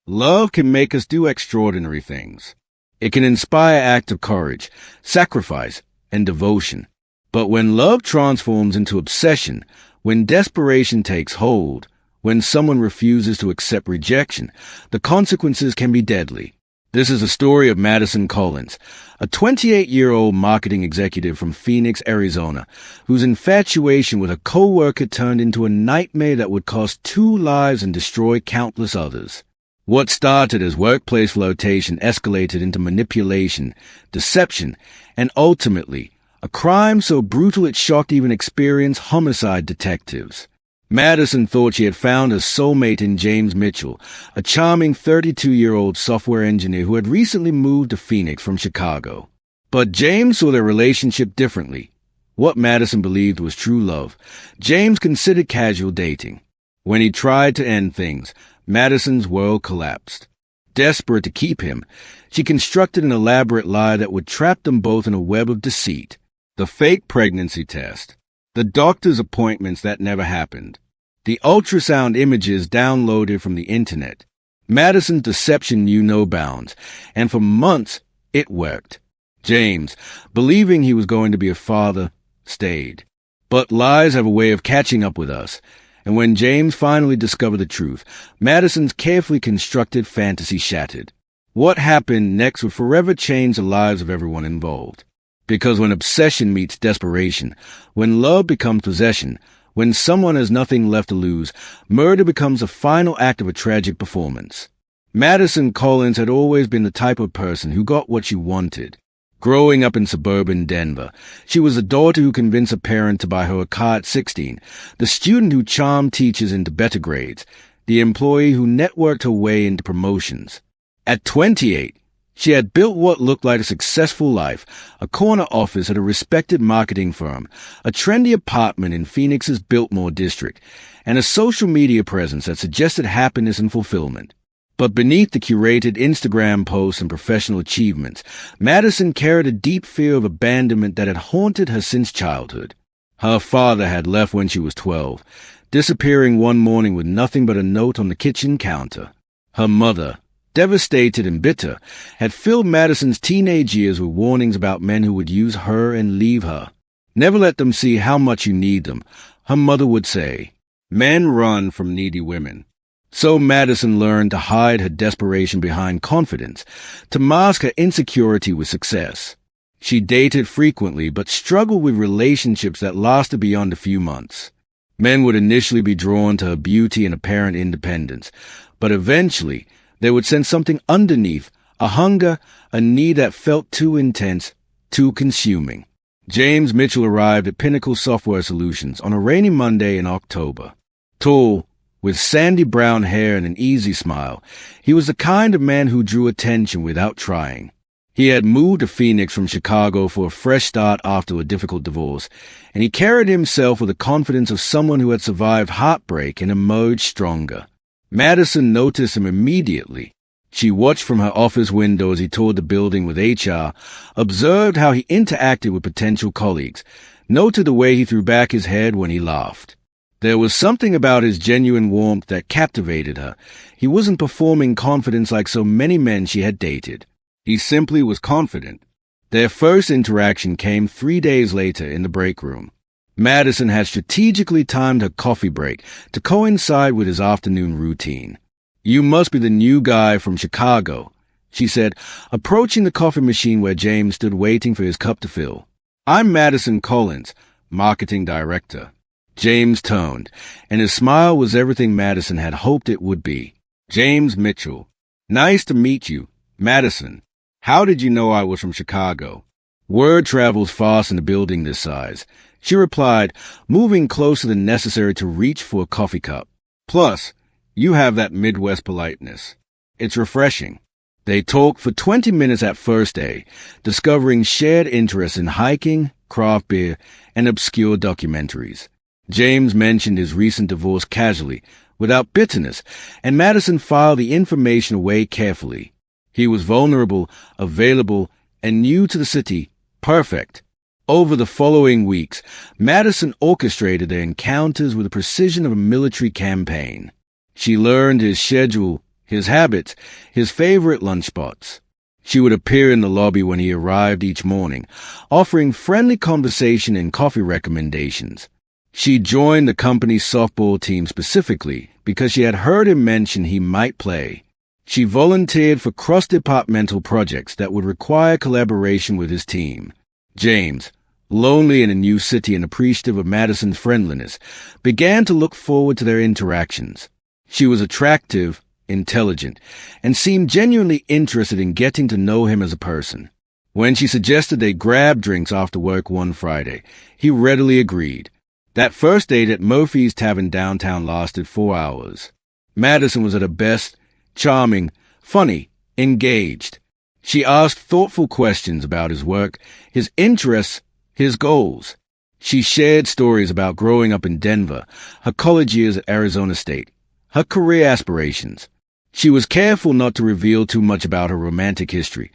Love can make us do extraordinary things. It can inspire acts of courage, sacrifice, and devotion. But when love transforms into obsession, when desperation takes hold, when someone refuses to accept rejection, the consequences can be deadly. This is a story of Madison Collins, a 28-year-old marketing executive from Phoenix, Arizona, whose infatuation with a co-worker turned into a nightmare that would cost 2 lives and destroy countless others. What started as workplace flirtation escalated into manipulation, deception, and ultimately, a crime so brutal it shocked even experienced homicide detectives. Madison thought she had found a soulmate in James Mitchell, a charming 32-year-old software engineer who had recently moved to Phoenix from Chicago. But James saw their relationship differently. What Madison believed was true love, James considered casual dating. When he tried to end things, Madison's world collapsed. Desperate to keep him, she constructed an elaborate lie that would trap them both in a web of deceit. The fake pregnancy test, the doctor's appointments that never happened, the ultrasound images downloaded from the internet. Madison's deception knew no bounds, and for months it worked. James, believing he was going to be a father, stayed. But lies have a way of catching up with us, and when James finally discovered the truth, Madison's carefully constructed fantasy shattered. What happened next would forever change the lives of everyone involved. Because when obsession meets desperation, when love becomes possession, when someone has nothing left to lose, murder becomes the final act of a tragic performance. Madison Collins had always been the type of person who got what she wanted. Growing up in suburban Denver, she was the daughter who convinced a parent to buy her a car at 16, the student who charmed teachers into better grades, the employee who networked her way into promotions. At 28, she had built what looked like a successful life, a corner office at a respected marketing firm, a trendy apartment in Phoenix's Biltmore district, and a social media presence that suggested happiness and fulfillment. But beneath the curated Instagram posts and professional achievements, Madison carried a deep fear of abandonment that had haunted her since childhood. Her father had left when she was 12, disappearing one morning with nothing but a note on the kitchen counter. Her mother, devastated and bitter, had filled Madison's teenage years with warnings about men who would use her and leave her. Never let them see how much you need them, her mother would say. Men run from needy women. So Madison learned to hide her desperation behind confidence, to mask her insecurity with success. She dated frequently but struggled with relationships that lasted beyond a few months. Men would initially be drawn to her beauty and apparent independence, but eventually they would sense something underneath, a hunger, a need that felt too intense, too consuming. James Mitchell arrived at Pinnacle Software Solutions on a rainy Monday in October. Tall, with sandy brown hair and an easy smile, he was the kind of man who drew attention without trying. He had moved to Phoenix from Chicago for a fresh start after a difficult divorce, and he carried himself with the confidence of someone who had survived heartbreak and emerged stronger. Madison noticed him immediately. She watched from her office window as he toured the building with HR, observed how he interacted with potential colleagues, noted the way he threw back his head when he laughed. There was something about his genuine warmth that captivated her. He wasn't performing confidence like so many men she had dated. He simply was confident. Their first interaction came 3 days later in the break room. Madison had strategically timed her coffee break to coincide with his afternoon routine. "You must be the new guy from Chicago," she said, approaching the coffee machine where James stood waiting for his cup to fill. "I'm Madison Collins, marketing director." James turned, and his smile was everything Madison had hoped it would be. "James Mitchell. Nice to meet you, Madison. How did you know I was from Chicago?" "Word travels fast in a building this size," she replied, moving closer than necessary to reach for a coffee cup. "Plus, you have that Midwest politeness. It's refreshing." They talked for 20 minutes at first day, discovering shared interests in hiking, craft beer, and obscure documentaries. James mentioned his recent divorce casually, without bitterness, and Madison filed the information away carefully. He was vulnerable, available, and new to the city. Perfect. Over the following weeks, Madison orchestrated their encounters with the precision of a military campaign. She learned his schedule, his habits, his favorite lunch spots. She would appear in the lobby when he arrived each morning, offering friendly conversation and coffee recommendations. She joined the company's softball team specifically because she had heard him mention he might play. She volunteered for cross-departmental projects that would require collaboration with his team. James, lonely in a new city and appreciative of Madison's friendliness, began to look forward to their interactions. She was attractive, intelligent, and seemed genuinely interested in getting to know him as a person. When she suggested they grab drinks after work one Friday, he readily agreed. That first date at Murphy's Tavern downtown lasted 4 hours. Madison was at her best, charming, funny, engaged. She asked thoughtful questions about his work, his interests, his goals. She shared stories about growing up in Denver, her college years at Arizona State, her career aspirations. She was careful not to reveal too much about her romantic history,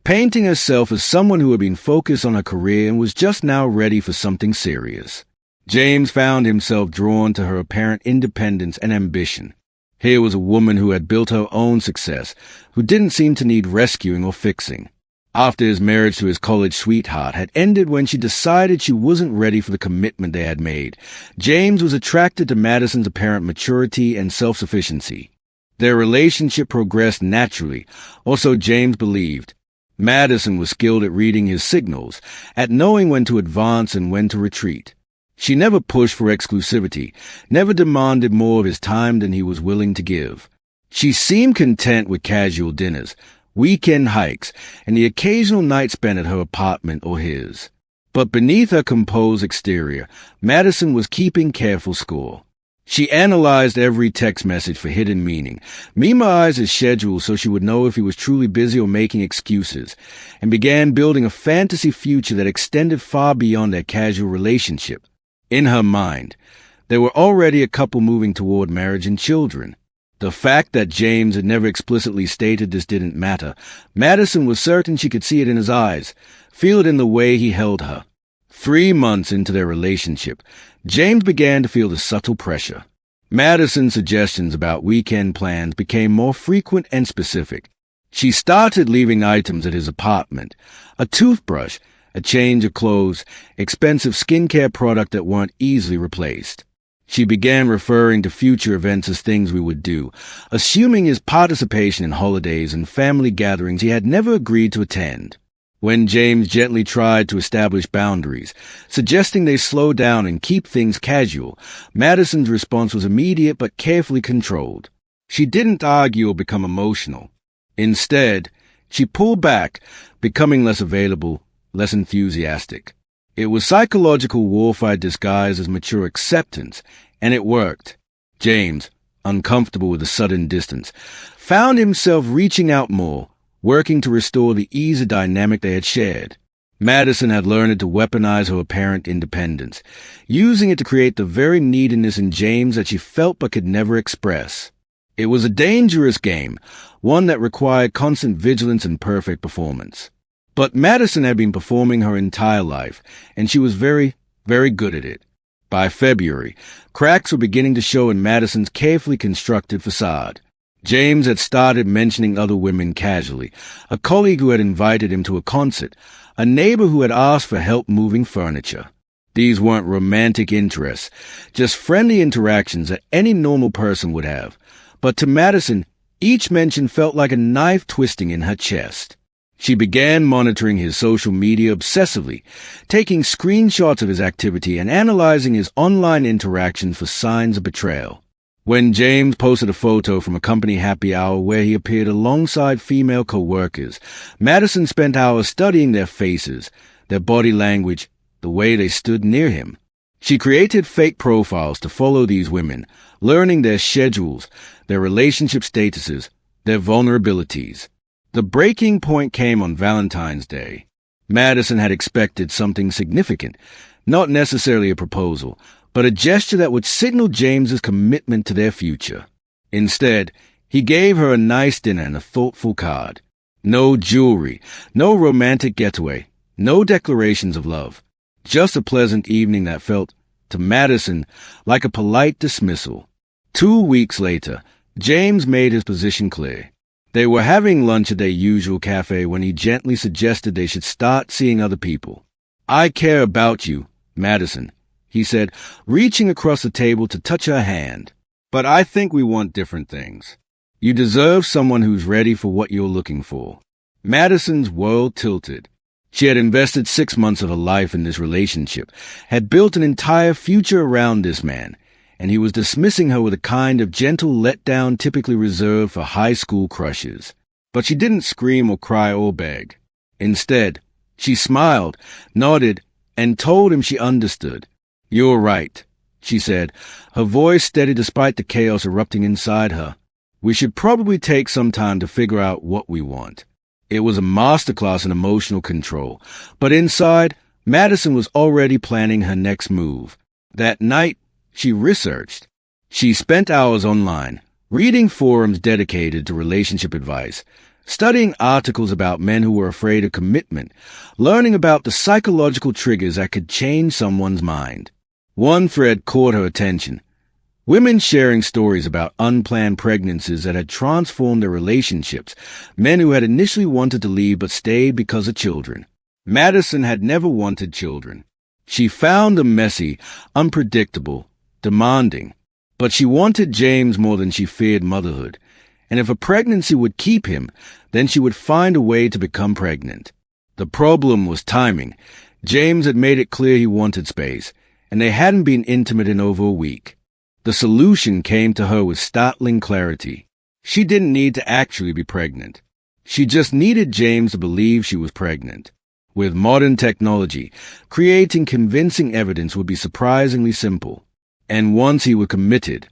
painting herself as someone who had been focused on her career and was just now ready for something serious. James found himself drawn to her apparent independence and ambition. Here was a woman who had built her own success, who didn't seem to need rescuing or fixing. After his marriage to his college sweetheart had ended when she decided she wasn't ready for the commitment they had made, James was attracted to Madison's apparent maturity and self-sufficiency. Their relationship progressed naturally, or so James believed. Madison was skilled at reading his signals, at knowing when to advance and when to retreat. She never pushed for exclusivity, never demanded more of his time than he was willing to give. She seemed content with casual dinners, weekend hikes, and the occasional night spent at her apartment or his. But beneath her composed exterior, Madison was keeping careful score. She analyzed every text message for hidden meaning, memorized his schedule so she would know if he was truly busy or making excuses, and began building a fantasy future that extended far beyond their casual relationship. In her mind, there were already a couple moving toward marriage and children. The fact that James had never explicitly stated this didn't matter. Madison was certain she could see it in his eyes, feel it in the way he held her. 3 months into their relationship, James began to feel the subtle pressure. Madison's suggestions about weekend plans became more frequent and specific. She started leaving items at his apartment, a toothbrush, a change of clothes, expensive skincare product that weren't easily replaced. She began referring to future events as things we would do, assuming his participation in holidays and family gatherings he had never agreed to attend. When James gently tried to establish boundaries, suggesting they slow down and keep things casual, Madison's response was immediate but carefully controlled. She didn't argue or become emotional. Instead, she pulled back, becoming less available, less enthusiastic. It was psychological warfare disguised as mature acceptance, and it worked. James, uncomfortable with the sudden distance, found himself reaching out more, working to restore the easy dynamic they had shared. Madison had learned to weaponize her apparent independence, using it to create the very neediness in James that she felt but could never express. It was a dangerous game, one that required constant vigilance and perfect performance. But Madison had been performing her entire life, and she was very, very good at it. By February, cracks were beginning to show in Madison's carefully constructed facade. James had started mentioning other women casually, a colleague who had invited him to a concert, a neighbor who had asked for help moving furniture. These weren't romantic interests, just friendly interactions that any normal person would have. But to Madison, each mention felt like a knife twisting in her chest. She began monitoring his social media obsessively, taking screenshots of his activity and analyzing his online interactions for signs of betrayal. When James posted a photo from a company happy hour where he appeared alongside female co-workers, Madison spent hours studying their faces, their body language, the way they stood near him. She created fake profiles to follow these women, learning their schedules, their relationship statuses, their vulnerabilities. The breaking point came on Valentine's Day. Madison had expected something significant, not necessarily a proposal, but a gesture that would signal James's commitment to their future. Instead, he gave her a nice dinner and a thoughtful card. No jewelry, no romantic getaway, no declarations of love. Just a pleasant evening that felt, to Madison, like a polite dismissal. 2 weeks later, James made his position clear. They were having lunch at their usual cafe when he gently suggested they should start seeing other people. "I care about you, Madison," he said, reaching across the table to touch her hand. "But I think we want different things. You deserve someone who's ready for what you're looking for." Madison's world tilted. She had invested 6 months of her life in this relationship, had built an entire future around this man, and he was dismissing her with a kind of gentle letdown typically reserved for high school crushes. But she didn't scream or cry or beg. Instead, she smiled, nodded, and told him she understood. "You're right," she said, her voice steady despite the chaos erupting inside her. "We should probably take some time to figure out what we want." It was a masterclass in emotional control, but inside, Madison was already planning her next move. That night, she researched. She spent hours online, reading forums dedicated to relationship advice, studying articles about men who were afraid of commitment, learning about the psychological triggers that could change someone's mind. One thread caught her attention. Women sharing stories about unplanned pregnancies that had transformed their relationships, men who had initially wanted to leave but stayed because of children. Madison had never wanted children. She found them messy, unpredictable, demanding. But she wanted James more than she feared motherhood, and if a pregnancy would keep him, then she would find a way to become pregnant. The problem was timing. James had made it clear he wanted space, and they hadn't been intimate in over a week. The solution came to her with startling clarity. She didn't need to actually be pregnant. She just needed James to believe she was pregnant. With modern technology, creating convincing evidence would be surprisingly simple. And once he was committed,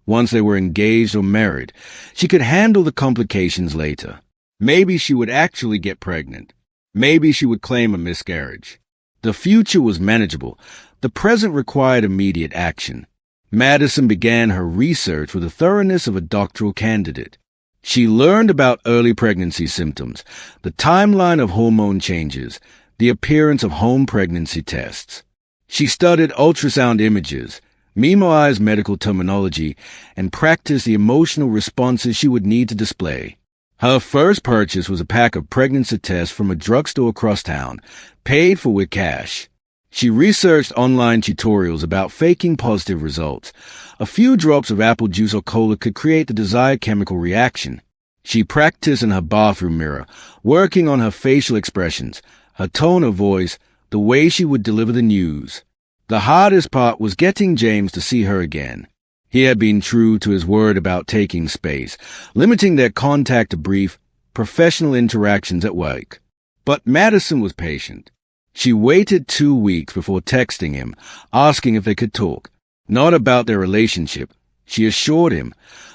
once they were engaged or married, she could handle the complications later. Maybe she would actually get pregnant. Maybe she would claim a miscarriage. The future was manageable. The present required immediate action. Madison began her research with the thoroughness of a doctoral candidate. She learned about early pregnancy symptoms, the timeline of hormone changes, the appearance of home pregnancy tests. She studied ultrasound images, memorized medical terminology, and practiced the emotional responses she would need to display. Her first purchase was a pack of pregnancy tests from a drugstore across town, paid for with cash. She researched online tutorials about faking positive results. A few drops of apple juice or cola could create the desired chemical reaction. She practiced in her bathroom mirror, working on her facial expressions, her tone of voice, the way she would deliver the news. The hardest part was getting James to see her again. He had been true to his word about taking space, limiting their contact to brief, professional interactions at work. But Madison was patient. She waited 2 weeks before texting him, asking if they could talk. Not about their relationship, she assured him,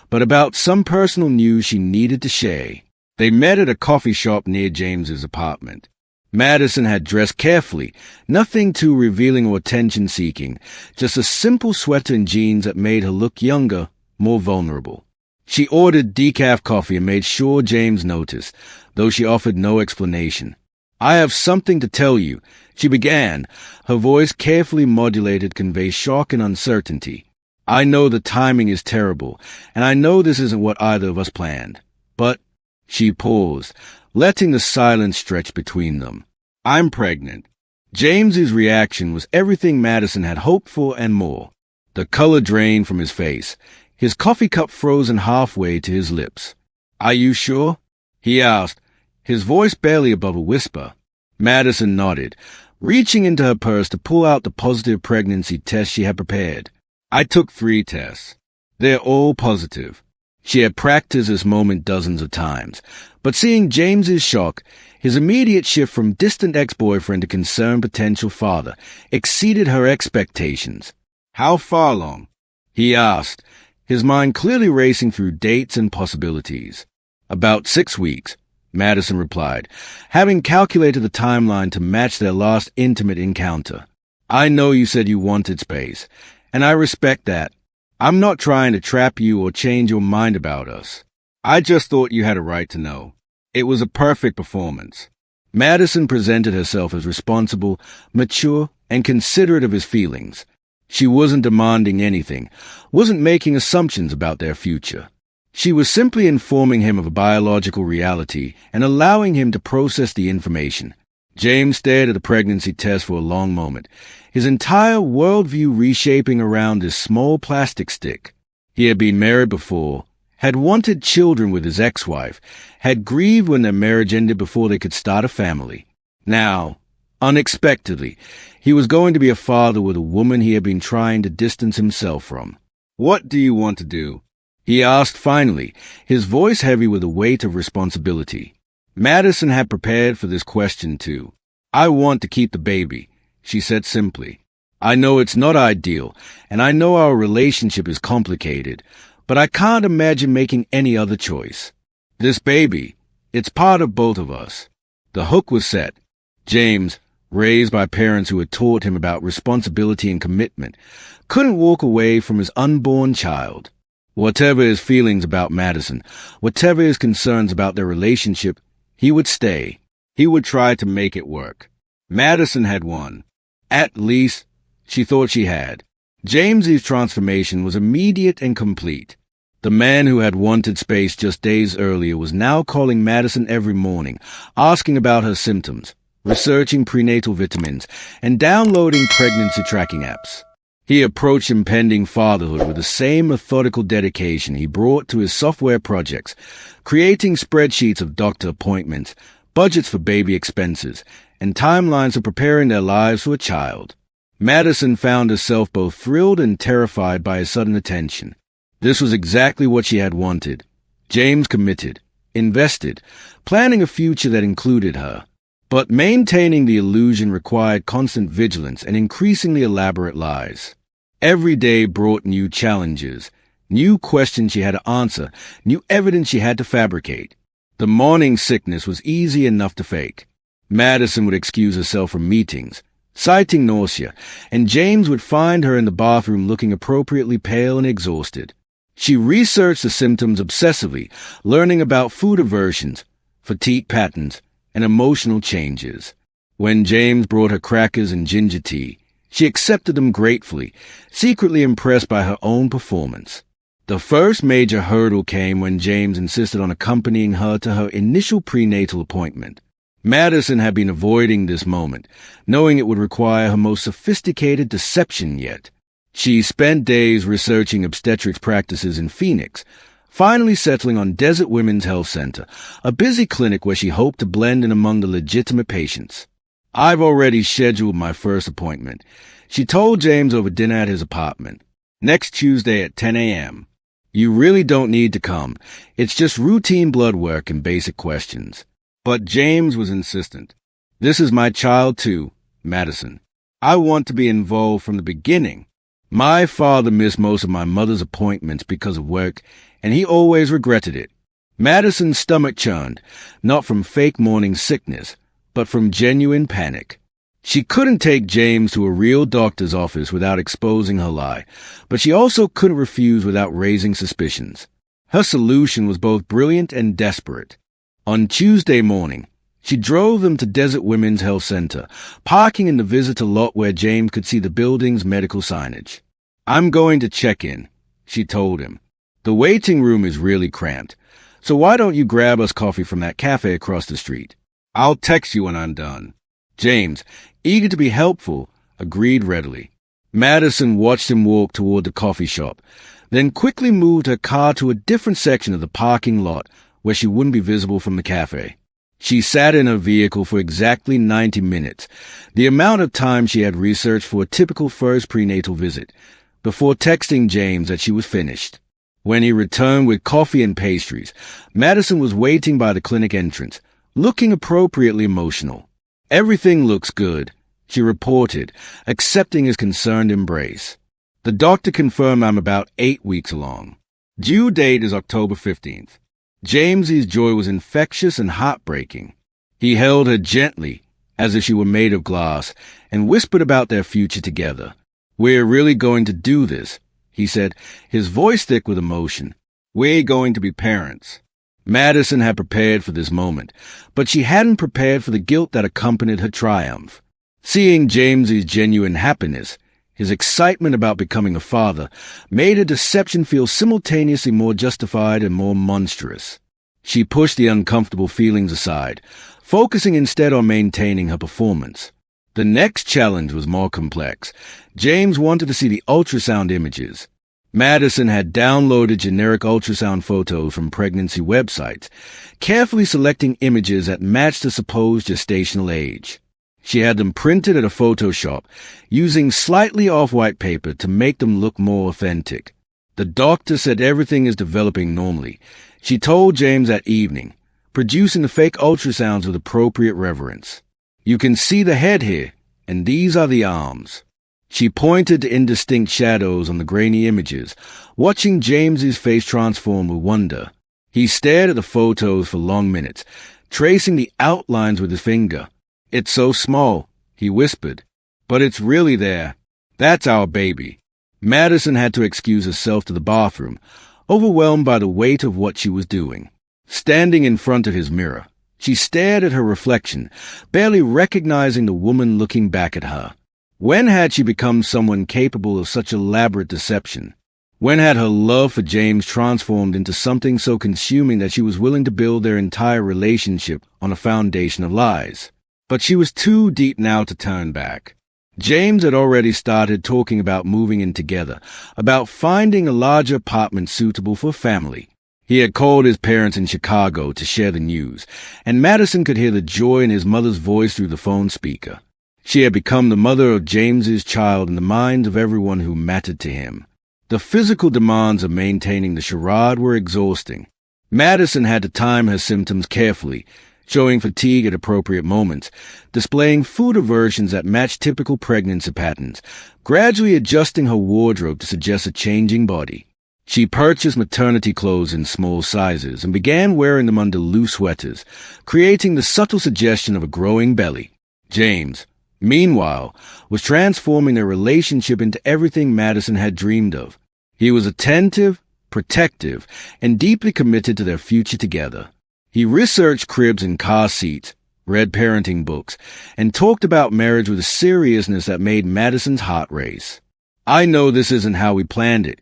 but about some personal news she needed to share. They met at a coffee shop near James's apartment. Madison had dressed carefully, nothing too revealing or attention-seeking, just a simple sweater and jeans that made her look younger, more vulnerable. She ordered decaf coffee and made sure James noticed, though she offered no explanation. "I have something to tell you," she began. Her voice, carefully modulated, conveyed shock and uncertainty. "I know the timing is terrible, and I know this isn't what either of us planned. But," she paused, letting the silence stretch between them, "I'm pregnant." James's reaction was everything Madison had hoped for and more. The color drained from his face, his coffee cup frozen halfway to his lips. "Are you sure?" he asked, his voice barely above a whisper. Madison nodded, reaching into her purse to pull out the positive pregnancy test she had prepared. "I took 3 tests. They're all positive." She had practiced this moment dozens of times, but seeing James's shock, his immediate shift from distant ex-boyfriend to concerned potential father, exceeded her expectations. "How far along?" he asked, his mind clearly racing through dates and possibilities. "About 6 weeks. Madison replied, having calculated the timeline to match their last intimate encounter. "I know you said you wanted space, and I respect that. I'm not trying to trap you or change your mind about us. I just thought you had a right to know. It was a perfect performance." Madison presented herself as responsible, mature, and considerate of his feelings. She wasn't demanding anything, wasn't making assumptions about their future. She was simply informing him of a biological reality and allowing him to process the information. James stared at the pregnancy test for a long moment, his entire worldview reshaping around this small plastic stick. He had been married before, had wanted children with his ex-wife, had grieved when their marriage ended before they could start a family. Now, unexpectedly, he was going to be a father with a woman he had been trying to distance himself from. "What do you want to do?" he asked finally, his voice heavy with the weight of responsibility. Madison had prepared for this question too. "I want to keep the baby," she said simply. "I know it's not ideal, and I know our relationship is complicated, but I can't imagine making any other choice. This baby, it's part of both of us." The hook was set. James, raised by parents who had taught him about responsibility and commitment, couldn't walk away from his unborn child. Whatever his feelings about Madison, whatever his concerns about their relationship, he would stay. He would try to make it work. Madison had won. At least, she thought she had. James's transformation was immediate and complete. The man who had wanted space just days earlier was now calling Madison every morning, asking about her symptoms, researching prenatal vitamins, and downloading pregnancy tracking apps. He approached impending fatherhood with the same methodical dedication he brought to his software projects, creating spreadsheets of doctor appointments, budgets for baby expenses, and timelines for preparing their lives for a child. Madison found herself both thrilled and terrified by his sudden attention. This was exactly what she had wanted. James committed, invested, planning a future that included her. But maintaining the illusion required constant vigilance and increasingly elaborate lies. Every day brought new challenges, new questions she had to answer, new evidence she had to fabricate. The morning sickness was easy enough to fake. Madison would excuse herself from meetings, citing nausea, and James would find her in the bathroom looking appropriately pale and exhausted. She researched the symptoms obsessively, learning about food aversions, fatigue patterns, and emotional changes. When James brought her crackers and ginger tea, she accepted them gratefully, secretly impressed by her own performance. The first major hurdle came when James insisted on accompanying her to her initial prenatal appointment. Madison had been avoiding this moment, knowing it would require her most sophisticated deception yet. She spent days researching obstetrics practices in Phoenix, finally settling on Desert Women's Health Center, a busy clinic where she hoped to blend in among the legitimate patients. "I've already scheduled my first appointment," she told James over dinner at his apartment. "Next Tuesday at 10 a.m. You really don't need to come. It's just routine blood work and basic questions." But James was insistent. "This is my child too, Madison. I want to be involved from the beginning. My father missed most of my mother's appointments because of work, and he always regretted it." Madison's stomach churned, not from fake morning sickness, but from genuine panic. She couldn't take James to a real doctor's office without exposing her lie, but she also couldn't refuse without raising suspicions. Her solution was both brilliant and desperate. On Tuesday morning, she drove them to Desert Women's Health Center, parking in the visitor lot where James could see the building's medical signage. "I'm going to check in," she told him. "The waiting room is really cramped, so why don't you grab us coffee from that cafe across the street? I'll text you when I'm done." James, eager to be helpful, agreed readily. Madison watched him walk toward the coffee shop, then quickly moved her car to a different section of the parking lot where she wouldn't be visible from the cafe. She sat in her vehicle for exactly 90 minutes, the amount of time she had researched for a typical first prenatal visit, before texting James that she was finished. When he returned with coffee and pastries, Madison was waiting by the clinic entrance, looking appropriately emotional. "Everything looks good," she reported, accepting his concerned embrace. "The doctor confirmed I'm about 8 weeks along. Due date is October 15th. James's joy was infectious and heartbreaking. He held her gently, as if she were made of glass, and whispered about their future together. "We're really going to do this," he said, his voice thick with emotion. "We're going to be parents." Madison had prepared for this moment, but she hadn't prepared for the guilt that accompanied her triumph. Seeing James's genuine happiness, His excitement about becoming a father made her deception feel simultaneously more justified and more monstrous. She pushed the uncomfortable feelings aside, focusing instead on maintaining her performance. The next challenge was more complex. James wanted to see the ultrasound images. Madison had downloaded generic ultrasound photos from pregnancy websites, carefully selecting images that matched the supposed gestational age. She had them printed at a photo shop, using slightly off-white paper to make them look more authentic. The doctor said everything is developing normally. She told James that evening, producing the fake ultrasounds with appropriate reverence. You can see the head here, and these are the arms. She pointed to indistinct shadows on the grainy images, watching James's face transform with wonder. He stared at the photos for long minutes, tracing the outlines with his finger. "It's so small," he whispered. "But it's really there. That's our baby." Madison had to excuse herself to the bathroom, overwhelmed by the weight of what she was doing. Standing in front of his mirror, she stared at her reflection, barely recognizing the woman looking back at her. When had she become someone capable of such elaborate deception? When had her love for James transformed into something so consuming that she was willing to build their entire relationship on a foundation of lies? But she was too deep now to turn back. James had already started talking about moving in together, about finding a larger apartment suitable for family. He had called his parents in Chicago to share the news, and Madison could hear the joy in his mother's voice through the phone speaker. She had become the mother of James's child in the minds of everyone who mattered to him. The physical demands of maintaining the charade were exhausting. Madison had to time her symptoms carefully, showing fatigue at appropriate moments, displaying food aversions that matched typical pregnancy patterns, gradually adjusting her wardrobe to suggest a changing body. She purchased maternity clothes in small sizes and began wearing them under loose sweaters, creating the subtle suggestion of a growing belly. James, meanwhile, was transforming their relationship into everything Madison had dreamed of. He was attentive, protective, and deeply committed to their future together. He researched cribs and car seats, read parenting books, and talked about marriage with a seriousness that made Madison's heart race. "I know this isn't how we planned it,"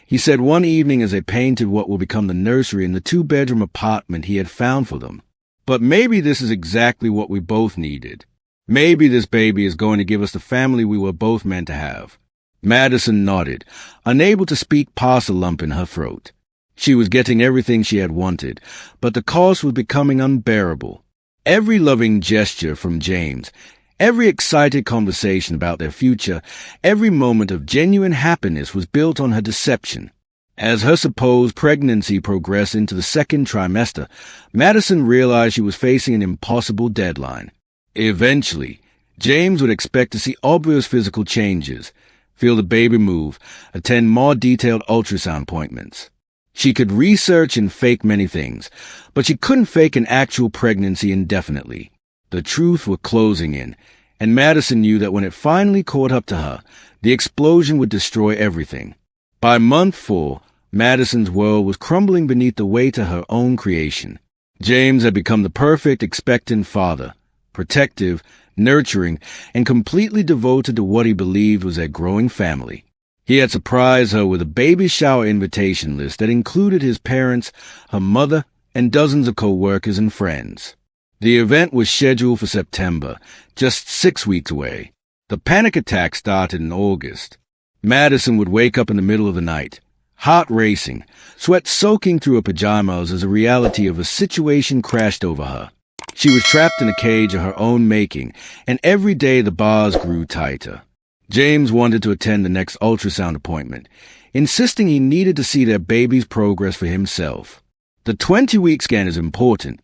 he said one evening as they painted what will become the nursery in the two-bedroom apartment he had found for them. "But maybe this is exactly what we both needed. Maybe this baby is going to give us the family we were both meant to have." Madison nodded, unable to speak past a lump in her throat. She was getting everything she had wanted, but the cost was becoming unbearable. Every loving gesture from James, every excited conversation about their future, every moment of genuine happiness was built on her deception. As her supposed pregnancy progressed into the second trimester, Madison realized she was facing an impossible deadline. Eventually, James would expect to see obvious physical changes, feel the baby move, attend more detailed ultrasound appointments. She could research and fake many things, but she couldn't fake an actual pregnancy indefinitely. The truth was closing in, and Madison knew that when it finally caught up to her, the explosion would destroy everything. By month 4, Madison's world was crumbling beneath the weight of her own creation. James had become the perfect expectant father, protective, nurturing, and completely devoted to what he believed was their growing family. He had surprised her with a baby shower invitation list that included his parents, her mother, and dozens of co-workers and friends. The event was scheduled for September, just 6 weeks away. The panic attack started in August. Madison would wake up in the middle of the night, heart racing, sweat soaking through her pajamas as the reality of a situation crashed over her. She was trapped in a cage of her own making, and every day the bars grew tighter. James wanted to attend the next ultrasound appointment, insisting he needed to see their baby's progress for himself. "The 20-week scan is important,"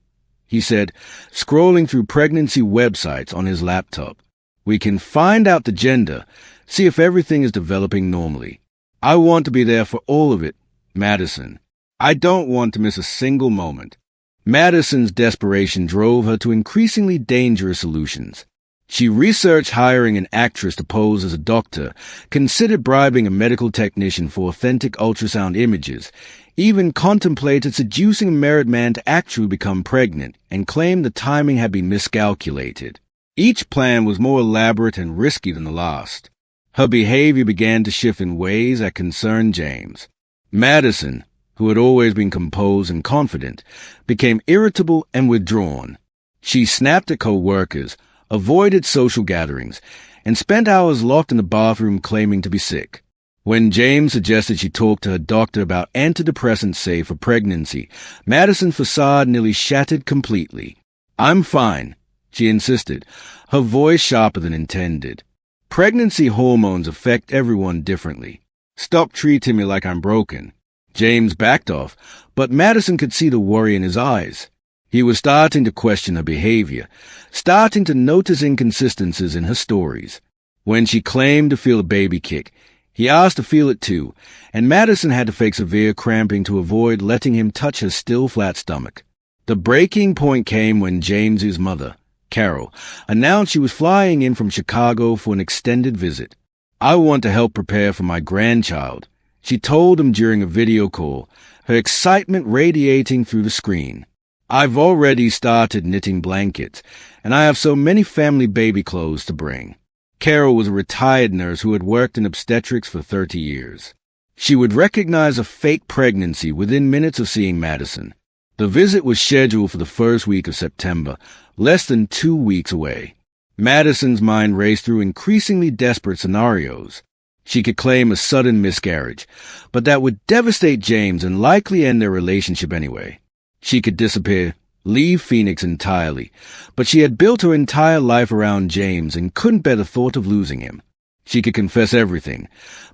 he said, scrolling through pregnancy websites on his laptop. "We can find out the gender, see if everything is developing normally. I want to be there for all of it, Madison. I don't want to miss a single moment." Madison's desperation drove her to increasingly dangerous solutions. She researched hiring an actress to pose as a doctor, considered bribing a medical technician for authentic ultrasound images, even contemplated seducing a married man to actually become pregnant, and claimed the timing had been miscalculated. Each plan was more elaborate and risky than the last. Her behavior began to shift in ways that concerned James. Madison, who had always been composed and confident, became irritable and withdrawn. She snapped at co-workers, avoided social gatherings, and spent hours locked in the bathroom claiming to be sick. When James suggested she talk to her doctor about antidepressants safe for pregnancy, Madison's facade nearly shattered completely. "I'm fine," she insisted, her voice sharper than intended. "Pregnancy hormones affect everyone differently. Stop treating me like I'm broken." James backed off, but Madison could see the worry in his eyes. He was starting to question her behavior, starting to notice inconsistencies in her stories. When she claimed to feel a baby kick, he asked to feel it too, and Madison had to fake severe cramping to avoid letting him touch her still flat stomach. The breaking point came when James's mother, Carol, announced she was flying in from Chicago for an extended visit. "I want to help prepare for my grandchild," she told him during a video call, her excitement radiating through the screen. "I've already started knitting blankets, and I have so many family baby clothes to bring." Carol was a retired nurse who had worked in obstetrics for 30 years. She would recognize a fake pregnancy within minutes of seeing Madison. The visit was scheduled for the first week of September, less than 2 weeks away. Madison's mind raced through increasingly desperate scenarios. She could claim a sudden miscarriage, but that would devastate James and likely end their relationship anyway. She could disappear, leave Phoenix entirely, but she had built her entire life around James and couldn't bear the thought of losing him. She could confess everything,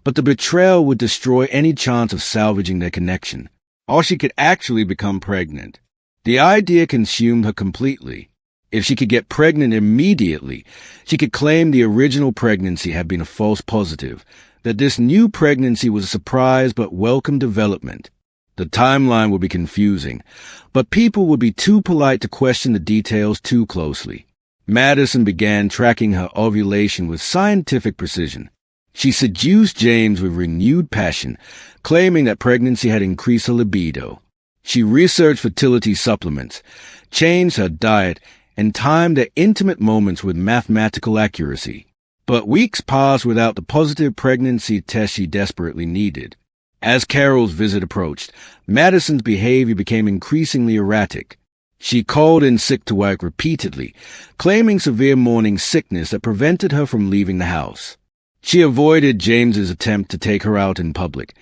but the betrayal would destroy any chance of salvaging their connection. Or she could actually become pregnant. The idea consumed her completely. If she could get pregnant immediately, she could claim the original pregnancy had been a false positive, that this new pregnancy was a surprise but welcome development. The timeline would be confusing, but people would be too polite to question the details too closely. Madison began tracking her ovulation with scientific precision. She seduced James with renewed passion, claiming that pregnancy had increased her libido. She researched fertility supplements, changed her diet, and timed their intimate moments with mathematical accuracy. But weeks passed without the positive pregnancy test she desperately needed. As Carol's visit approached, Madison's behavior became increasingly erratic. She called in sick to work repeatedly, claiming severe morning sickness that prevented her from leaving the house. She avoided James's attempt to take her out in public,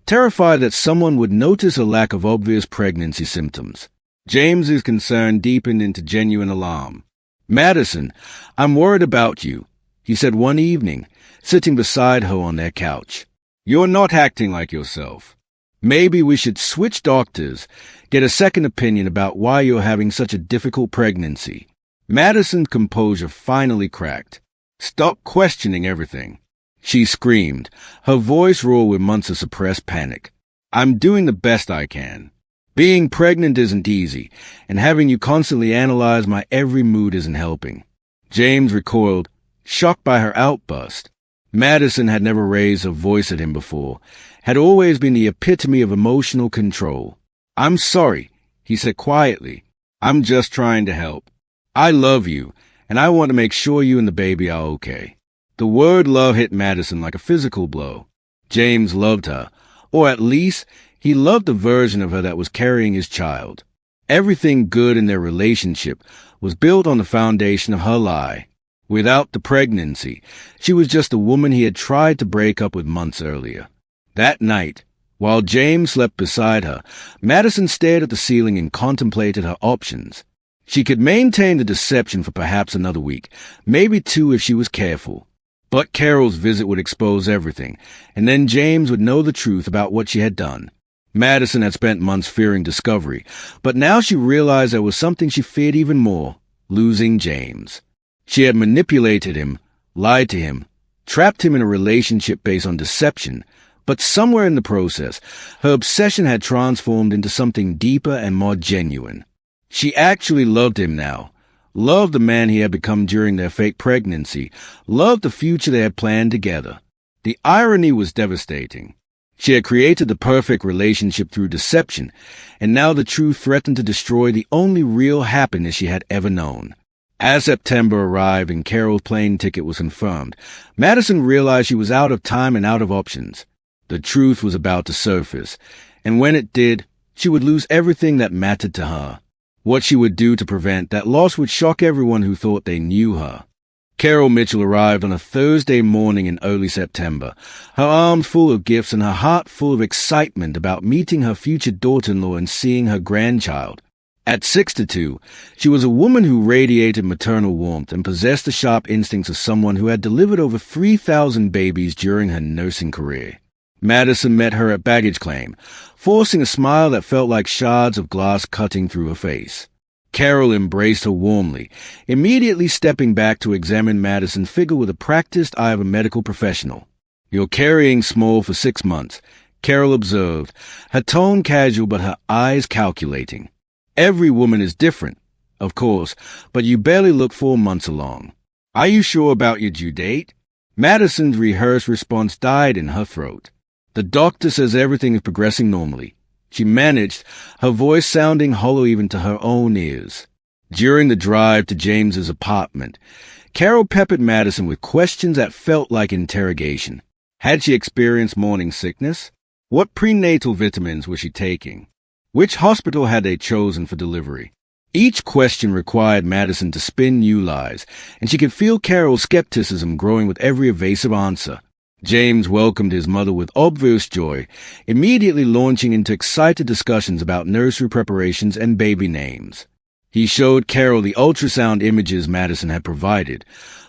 terrified that someone would notice a lack of obvious pregnancy symptoms. James's concern deepened into genuine alarm. "Madison, I'm worried about you," he said one evening, sitting beside her on their couch. "You're not acting like yourself. Maybe we should switch doctors, get a second opinion about why you're having such a difficult pregnancy." Madison's composure finally cracked. "Stop questioning everything," she screamed, her voice raw with months of suppressed panic. "I'm doing the best I can. Being pregnant isn't easy, and having you constantly analyze my every mood isn't helping." James recoiled, shocked by her outburst. Madison had never raised her voice at him before, had always been the epitome of emotional control. "I'm sorry," he said quietly. "I'm just trying to help. I love you, and I want to make sure you and the baby are okay." The word love hit Madison like a physical blow. James loved her, or at least he loved the version of her that was carrying his child. Everything good in their relationship was built on the foundation of her lie. Without the pregnancy, she was just the woman he had tried to break up with months earlier. That night, while James slept beside her, Madison stared at the ceiling and contemplated her options. She could maintain the deception for perhaps another week, maybe 2 if she was careful. But Carol's visit would expose everything, and then James would know the truth about what she had done. Madison had spent months fearing discovery, but now she realized there was something she feared even more: losing James. She had manipulated him, lied to him, trapped him in a relationship based on deception, but somewhere in the process, her obsession had transformed into something deeper and more genuine. She actually loved him now, loved the man he had become during their fake pregnancy, loved the future they had planned together. The irony was devastating. She had created the perfect relationship through deception, and now the truth threatened to destroy the only real happiness she had ever known. As September arrived and Carol's plane ticket was confirmed, Madison realized she was out of time and out of options. The truth was about to surface, and when it did, she would lose everything that mattered to her. What she would do to prevent that loss would shock everyone who thought they knew her. Carol Mitchell arrived on a Thursday morning in early September, her arms full of gifts and her heart full of excitement about meeting her future daughter-in-law and seeing her grandchild. At 6'2", she was a woman who radiated maternal warmth and possessed the sharp instincts of someone who had delivered over 3,000 babies during her nursing career. Madison met her at baggage claim, forcing a smile that felt like shards of glass cutting through her face. Carol embraced her warmly, immediately stepping back to examine Madison's figure with the practiced eye of a medical professional. "You're carrying small for 6 months," Carol observed, her tone casual but her eyes calculating. "Every woman is different, of course, but you barely look 4 months along. Are you sure about your due date?" Madison's rehearsed response died in her throat. "The doctor says everything is progressing normally," she managed, her voice sounding hollow even to her own ears. During the drive to James's apartment, Carol peppered Madison with questions that felt like interrogation. Had she experienced morning sickness? What prenatal vitamins was she taking? Which hospital had they chosen for delivery? Each question required Madison to spin new lies, and she could feel Carol's skepticism growing with every evasive answer. James welcomed his mother with obvious joy, immediately launching into excited discussions about nursery preparations and baby names. He showed Carol the ultrasound images Madison had provided,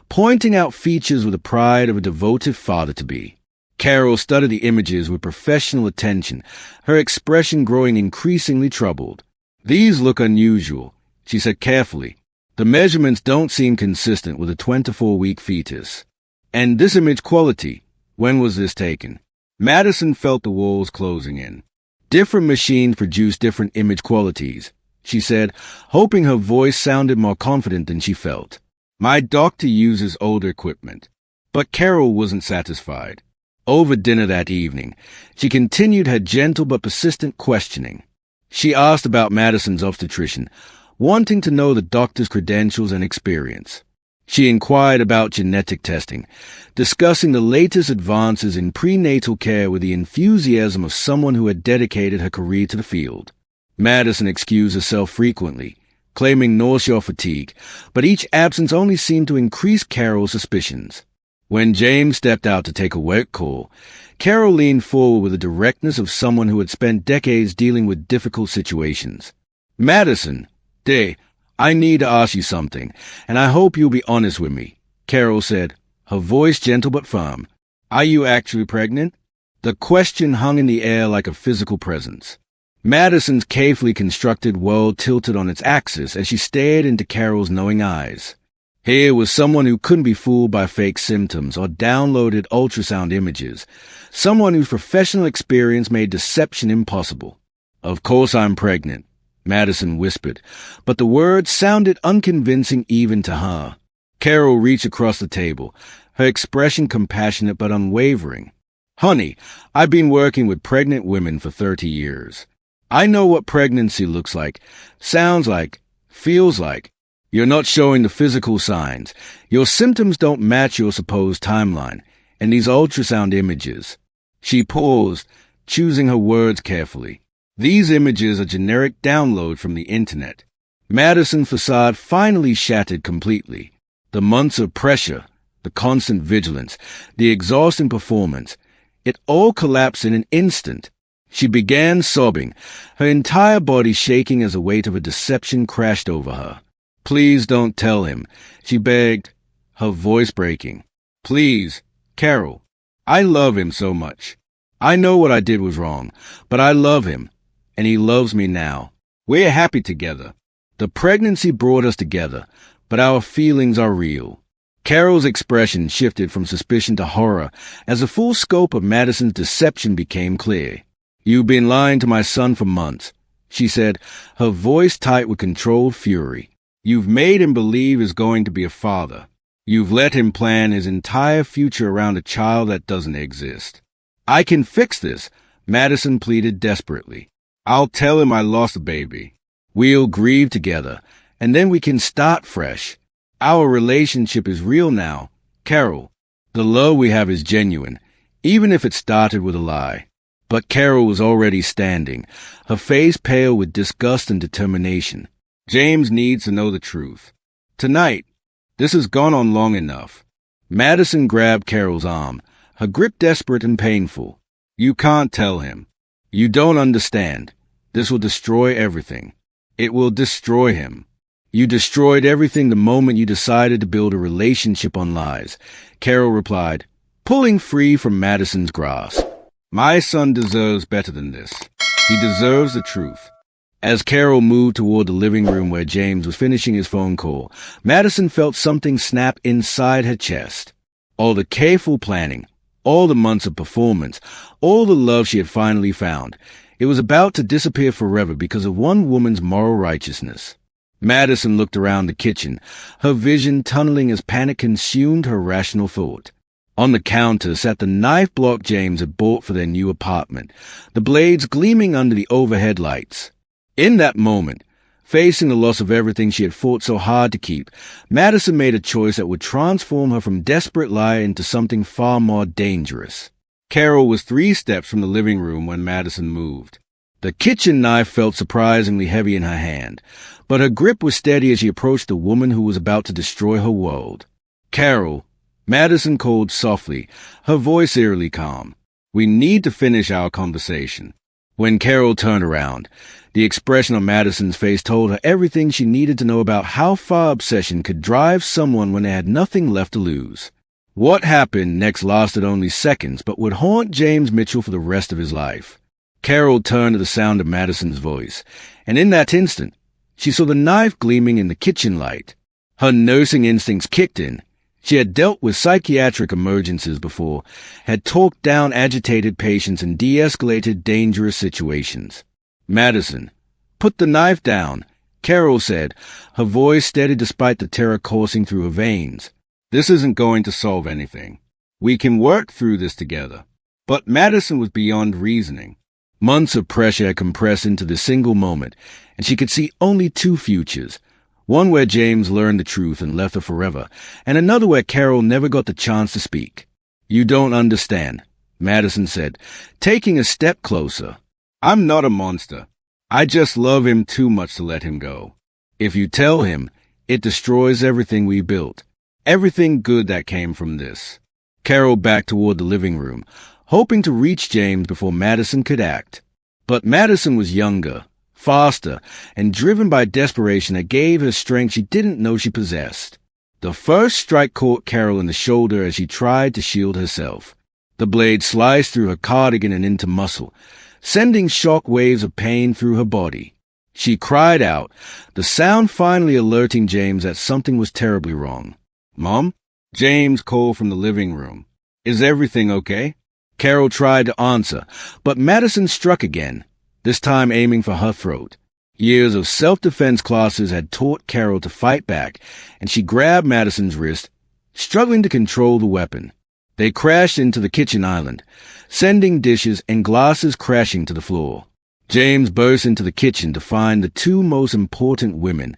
pointing out features with the pride of a devoted father-to-be. Carol studied the images with professional attention, her expression growing increasingly troubled. "These look unusual," she said carefully. "The measurements don't seem consistent with a 24-week fetus. And this image quality, when was this taken?" Madison felt the walls closing in. "Different machines produce different image qualities," she said, hoping her voice sounded more confident than she felt. "My doctor uses older equipment." But Carol wasn't satisfied. Over dinner that evening, she continued her gentle but persistent questioning. She asked about Madison's obstetrician, wanting to know the doctor's credentials and experience. She inquired about genetic testing, discussing the latest advances in prenatal care with the enthusiasm of someone who had dedicated her career to the field. Madison excused herself frequently, claiming nausea or fatigue, but each absence only seemed to increase Carol's suspicions. When James stepped out to take a work call, Carol leaned forward with the directness of someone who had spent decades dealing with difficult situations. "Madison, I need to ask you something, and I hope you'll be honest with me," Carol said, her voice gentle but firm. "Are you actually pregnant?" The question hung in the air like a physical presence. Madison's carefully constructed world tilted on its axis as she stared into Carol's knowing eyes. Here was someone who couldn't be fooled by fake symptoms or downloaded ultrasound images, someone whose professional experience made deception impossible. "Of course I'm pregnant," Madison whispered, but the words sounded unconvincing even to her. Carol reached across the table, her expression compassionate but unwavering. "Honey, I've been working with pregnant women for 30 years. I know what pregnancy looks like, sounds like, feels like. You're not showing the physical signs. Your symptoms don't match your supposed timeline, and these ultrasound images." She paused, choosing her words carefully. "These images are generic download from the internet." Madison's facade finally shattered completely. The months of pressure, the constant vigilance, the exhausting performance, it all collapsed in an instant. She began sobbing, her entire body shaking as the weight of a deception crashed over her. "Please don't tell him," she begged, her voice breaking. "Please, Carol, I love him so much. I know what I did was wrong, but I love him, and he loves me now. We're happy together. The pregnancy brought us together, but our feelings are real." Carol's expression shifted from suspicion to horror as the full scope of Madison's deception became clear. "You've been lying to my son for months," she said, her voice tight with controlled fury. "You've made him believe he's going to be a father. You've let him plan his entire future around a child that doesn't exist." "I can fix this," Madison pleaded desperately. "I'll tell him I lost a baby. We'll grieve together, and then we can start fresh." Our relationship is real now, Carol. The love we have is genuine, even if it started with a lie. But Carol was already standing, her face pale with disgust and determination. James needs to know the truth. Tonight. This has gone on long enough. Madison grabbed Carol's arm, her grip desperate and painful. You can't tell him. You don't understand. This will destroy everything. It will destroy him. You destroyed everything the moment you decided to build a relationship on lies, Carol replied, pulling free from Madison's grasp. My son deserves better than this. He deserves the truth. As Carol moved toward the living room where James was finishing his phone call, Madison felt something snap inside her chest. All the careful planning, all the months of performance, all the love she had finally found, it was about to disappear forever because of one woman's moral righteousness. Madison looked around the kitchen, her vision tunneling as panic consumed her rational thought. On the counter sat the knife block James had bought for their new apartment, the blades gleaming under the overhead lights. In that moment, facing the loss of everything she had fought so hard to keep, Madison made a choice that would transform her from desperate liar into something far more dangerous. Carol was 3 steps from the living room when Madison moved. The kitchen knife felt surprisingly heavy in her hand, but her grip was steady as she approached the woman who was about to destroy her world. Carol, Madison called softly, her voice eerily calm. We need to finish our conversation. When Carol turned around, the expression on Madison's face told her everything she needed to know about how far obsession could drive someone when they had nothing left to lose. What happened next lasted only seconds, but would haunt James Mitchell for the rest of his life. Carol turned to the sound of Madison's voice, and in that instant, she saw the knife gleaming in the kitchen light. Her nursing instincts kicked in. She had dealt with psychiatric emergencies before, had talked down agitated patients and de-escalated dangerous situations. Madison, put the knife down, Carol said, her voice steady despite the terror coursing through her veins. This isn't going to solve anything. We can work through this together. But Madison was beyond reasoning. Months of pressure had compressed into this single moment, and she could see only 2 futures. One where James learned the truth and left her forever, and another where Carol never got the chance to speak. You don't understand, Madison said, taking a step closer. I'm not a monster. I just love him too much to let him go. If you tell him, it destroys everything we built, everything good that came from this. Carol backed toward the living room, hoping to reach James before Madison could act. But Madison was younger, faster, and driven by desperation that gave her strength she didn't know she possessed. The first strike caught Carol in the shoulder as she tried to shield herself. The blade sliced through her cardigan and into muscle, sending shock waves of pain through her body. She cried out, the sound finally alerting James that something was terribly wrong. Mom? James called from the living room. Is everything okay? Carol tried to answer, but Madison struck again, this time aiming for her throat. Years of self-defense classes had taught Carol to fight back, and she grabbed Madison's wrist, struggling to control the weapon. They crashed into the kitchen island, sending dishes and glasses crashing to the floor. James burst into the kitchen to find the 2 most important women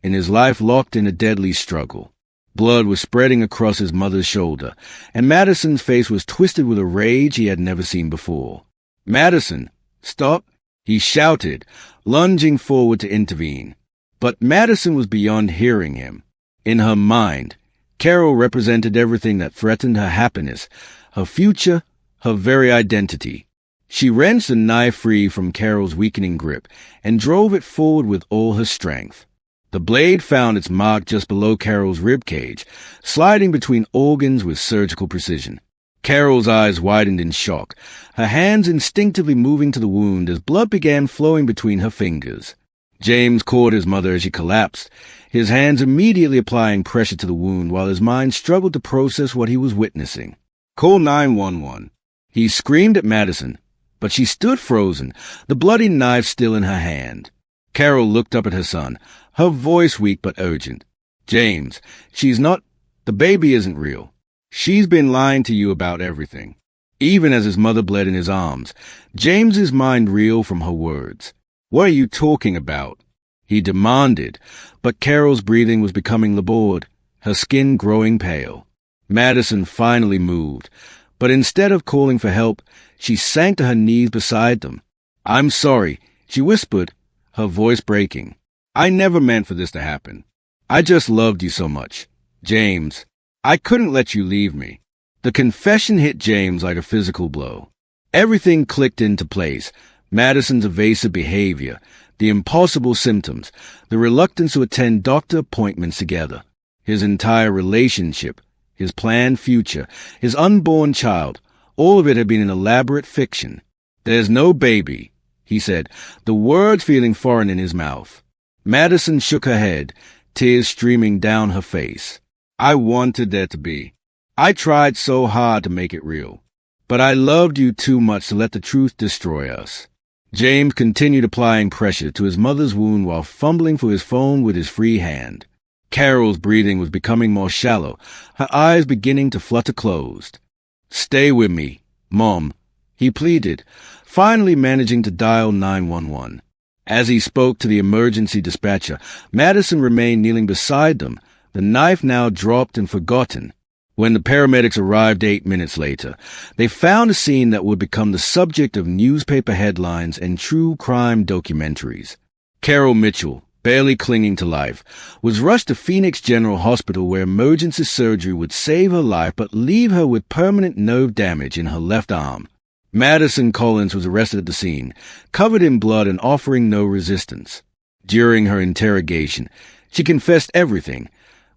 in his life locked in a deadly struggle. Blood was spreading across his mother's shoulder, and Madison's face was twisted with a rage he had never seen before. Madison, stop, he shouted, lunging forward to intervene. But Madison was beyond hearing him. In her mind, Carol represented everything that threatened her happiness, her future, her very identity. She wrenched the knife free from Carol's weakening grip and drove it forward with all her strength. The blade found its mark just below Carol's rib cage, sliding between organs with surgical precision. Carol's eyes widened in shock, her hands instinctively moving to the wound as blood began flowing between her fingers. James caught his mother as she collapsed, his hands immediately applying pressure to the wound while his mind struggled to process what he was witnessing. Call 911. He screamed at Madison, but she stood frozen, the bloody knife still in her hand. Carol looked up at her son, her voice weak but urgent. James, the baby isn't real. She's been lying to you about everything. Even as his mother bled in his arms, James's mind reeled from her words. What are you talking about? He demanded, but Carol's breathing was becoming labored. her skin growing pale. Madison finally moved, but instead of calling for help, she sank to her knees beside them. "I'm sorry," she whispered, her voice breaking. "I never meant for this to happen. I just loved you so much. James, I couldn't let you leave me." The confession hit James like a physical blow. Everything clicked into place. Madison's evasive behavior, the impossible symptoms, the reluctance to attend doctor appointments together, his entire relationship, his planned future, his unborn child, all of it had been an elaborate fiction. "There's no baby," he said, the words feeling foreign in his mouth. Madison shook her head, tears streaming down her face. "I wanted there to be. I tried so hard to make it real. But I loved you too much to let the truth destroy us." James continued applying pressure to his mother's wound while fumbling for his phone with his free hand. Carol's breathing was becoming more shallow, her eyes beginning to flutter closed. "Stay with me, Mom," he pleaded, finally managing to dial 911. As he spoke to the emergency dispatcher, Madison remained kneeling beside them, the knife now dropped and forgotten. When the paramedics arrived 8 minutes later, they found a scene that would become the subject of newspaper headlines and true crime documentaries. Carol Mitchell, barely clinging to life, was rushed to Phoenix General Hospital where emergency surgery would save her life but leave her with permanent nerve damage in her left arm. Madison Collins was arrested at the scene, covered in blood and offering no resistance. During her interrogation, she confessed everything: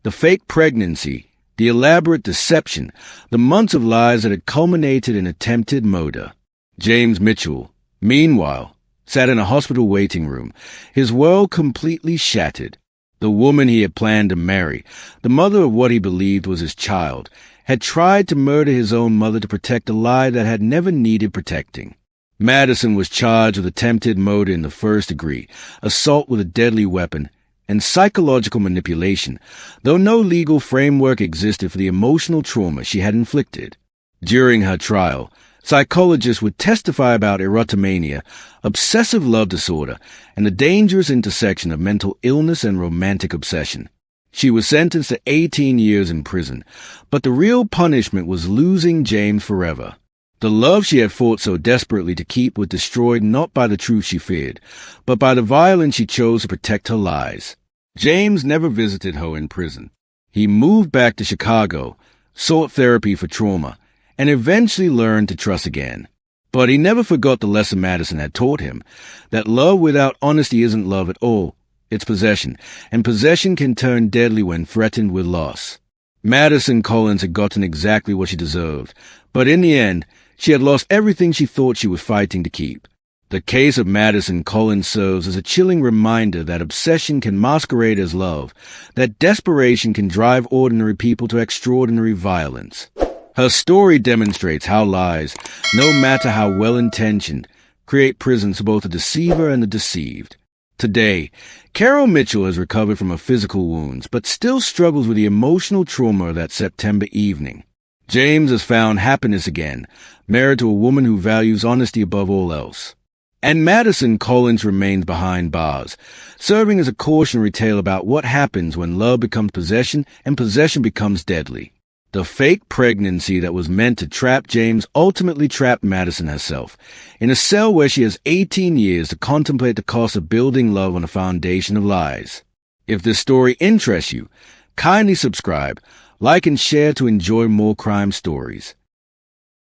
the fake pregnancy, the elaborate deception, the months of lies that had culminated in attempted murder. James Mitchell, meanwhile, sat in a hospital waiting room, his world completely shattered. The woman he had planned to marry, the mother of what he believed was his child, had tried to murder his own mother to protect a lie that had never needed protecting. Madison was charged with attempted murder in the first degree, assault with a deadly weapon, and psychological manipulation, though no legal framework existed for the emotional trauma she had inflicted. During her trial, psychologists would testify about erotomania, obsessive love disorder, and the dangerous intersection of mental illness and romantic obsession. She was sentenced to 18 years in prison, but the real punishment was losing James forever. The love she had fought so desperately to keep was destroyed not by the truth she feared, but by the violence she chose to protect her lies. James never visited her in prison. He moved back to Chicago, sought therapy for trauma, and eventually learned to trust again. But he never forgot the lesson Madison had taught him, that love without honesty isn't love at all. It's possession, and possession can turn deadly when threatened with loss. Madison Collins had gotten exactly what she deserved, but in the end, she had lost everything she thought she was fighting to keep. The case of Madison Collins serves as a chilling reminder that obsession can masquerade as love, that desperation can drive ordinary people to extraordinary violence. Her story demonstrates how lies, no matter how well-intentioned, create prisons for both the deceiver and the deceived. Today, Carol Mitchell has recovered from her physical wounds, but still struggles with the emotional trauma of that September evening. James has found happiness again, married to a woman who values honesty above all else. And Madison Collins remains behind bars, serving as a cautionary tale about what happens when love becomes possession and possession becomes deadly. The fake pregnancy that was meant to trap James ultimately trapped Madison herself, in a cell where she has 18 years to contemplate the cost of building love on a foundation of lies. If this story interests you, kindly subscribe, like and share to enjoy more crime stories.